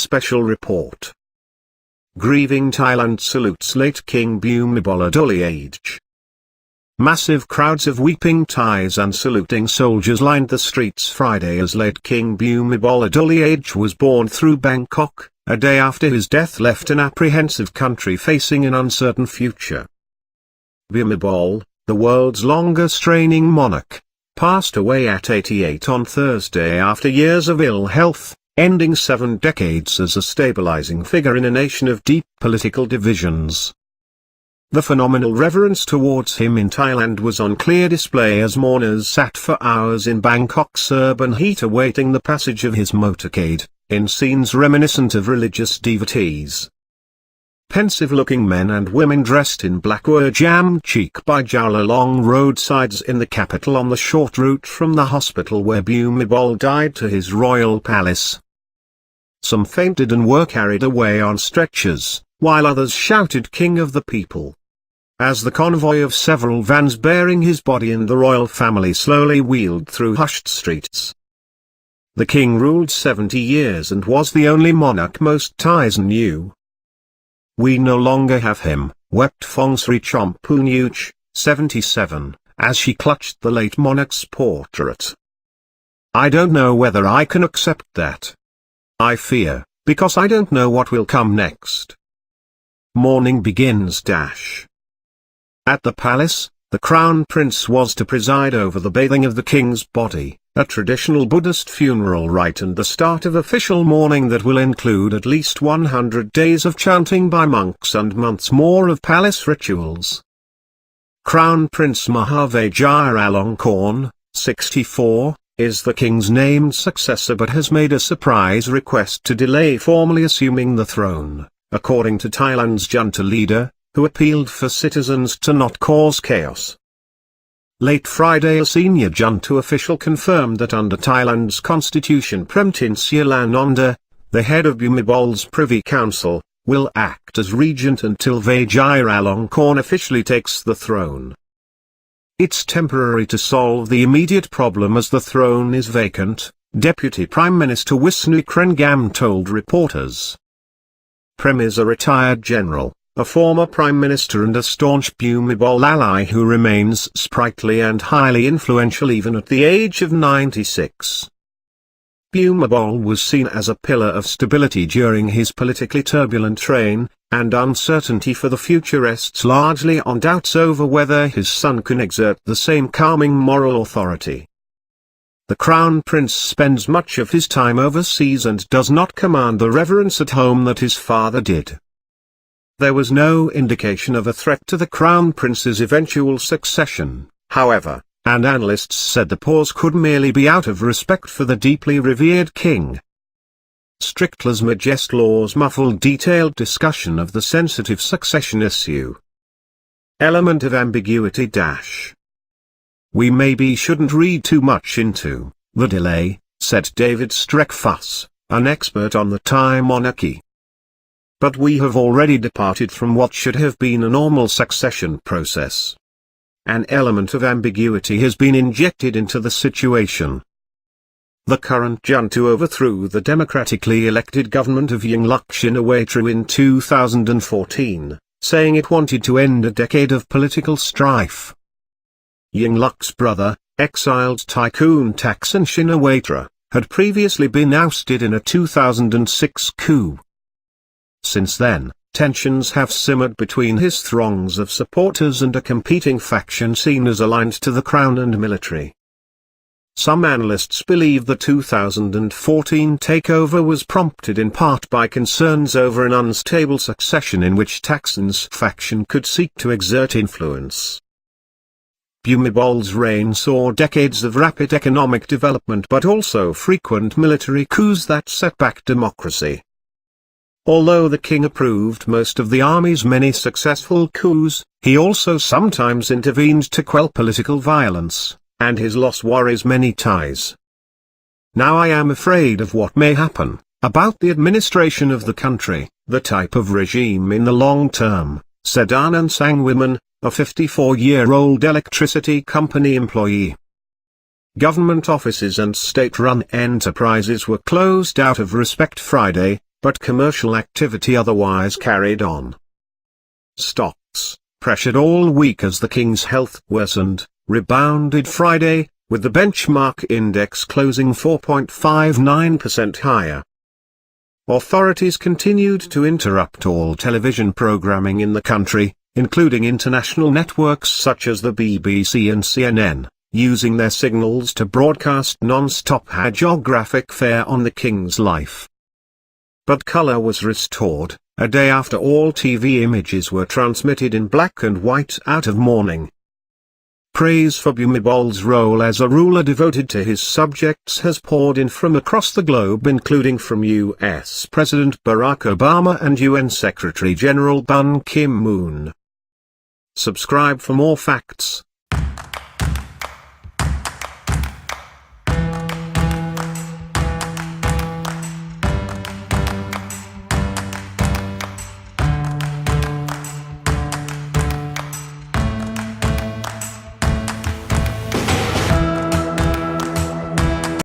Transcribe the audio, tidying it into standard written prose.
special report. Grieving Thailand salutes late King Bhumibol Adulyadej. Massive crowds of weeping Thais and saluting soldiers lined the streets Friday as late King Bhumibol Adulyadej was borne through Bangkok, a day after his death left an apprehensive country facing an uncertain future. Bhumibol, the world's longest reigning monarch, passed away at 88 on Thursday after years of ill health, ending 7 decades as a stabilizing figure in a nation of deep political divisions. The phenomenal reverence towards him in Thailand was on clear display as mourners sat for hours in Bangkok's urban heat awaiting the passage of his motorcade, in scenes reminiscent of religious devotees. Pensive-looking men and women dressed in black were jammed cheek by jowl along roadsides in the capital on the short route from the hospital where Bhumibol died to his royal palace. Some fainted and were carried away on stretchers, while others shouted "King of the People," as the convoy of several vans bearing his body and the royal family slowly wheeled through hushed streets. The king ruled 70 years and was the only monarch most Thais knew. "We no longer have him," wept Phongsarit Chompunyuch, 77, as she clutched the late monarch's portrait. "I don't know whether I can accept that. I fear, because I don't know what will come next." Mourning begins. At the palace, the crown prince was to preside over the bathing of the king's body, a traditional Buddhist funeral rite and the start of official mourning that will include at least 100 days of chanting by monks and months more of palace rituals. Crown Prince Mahavajiralongkorn, 64, is the king's named successor but has made a surprise request to delay formally assuming the throne, according to Thailand's junta leader, who appealed for citizens to not cause chaos. Late Friday a senior junta official confirmed that under Thailand's constitution Premtin Sialanonda, the head of Bhumibol's Privy Council, will act as regent until Vajiralongkorn officially takes the throne. "It's temporary to solve the immediate problem as the throne is vacant," Deputy Prime Minister Wisnu Krengam told reporters. Prem is a retired general, a former prime minister and a staunch Bhumibol ally who remains sprightly and highly influential even at the age of 96. Bhumibol was seen as a pillar of stability during his politically turbulent reign, and uncertainty for the future rests largely on doubts over whether his son can exert the same calming moral authority. The crown prince spends much of his time overseas and does not command the reverence at home that his father did. There was no indication of a threat to the crown prince's eventual succession, however, and analysts said the pause could merely be out of respect for the deeply revered king. Strict Majest laws muffled detailed discussion of the sensitive succession issue. Element of ambiguity. "We maybe shouldn't read too much into the delay," said David Streckfuss, an expert on the Thai monarchy. "But we have already departed from what should have been a normal succession process. An element of ambiguity has been injected into the situation." The current junta overthrew the democratically elected government of Yingluck Shinawatra in 2014, saying it wanted to end a decade of political strife. Yingluck's brother, exiled tycoon Thaksin Shinawatra, had previously been ousted in a 2006 coup. Since then, tensions have simmered between his throngs of supporters and a competing faction seen as aligned to the crown and military. Some analysts believe the 2014 takeover was prompted in part by concerns over an unstable succession in which Thaksin's faction could seek to exert influence. Bhumibol's reign saw decades of rapid economic development but also frequent military coups that set back democracy. Although the king approved most of the army's many successful coups, he also sometimes intervened to quell political violence, and his loss worries many Thais. "Now I am afraid of what may happen, about the administration of the country, the type of regime in the long term," said Anand Sangwiman, a 54-year-old electricity company employee. Government offices and state-run enterprises were closed out of respect Friday, but commercial activity otherwise carried on. Stocks, pressured all week as the king's health worsened, rebounded Friday, with the benchmark index closing 4.59% higher. Authorities continued to interrupt all television programming in the country, including international networks such as the BBC and CNN, using their signals to broadcast non-stop hagiographic fare on the king's life. But colour was restored, a day after all TV images were transmitted in black and white out of mourning. Praise for Bhumibol's role as a ruler devoted to his subjects has poured in from across the globe, including from US President Barack Obama and UN Secretary-General Ban Ki-moon. Subscribe for more facts.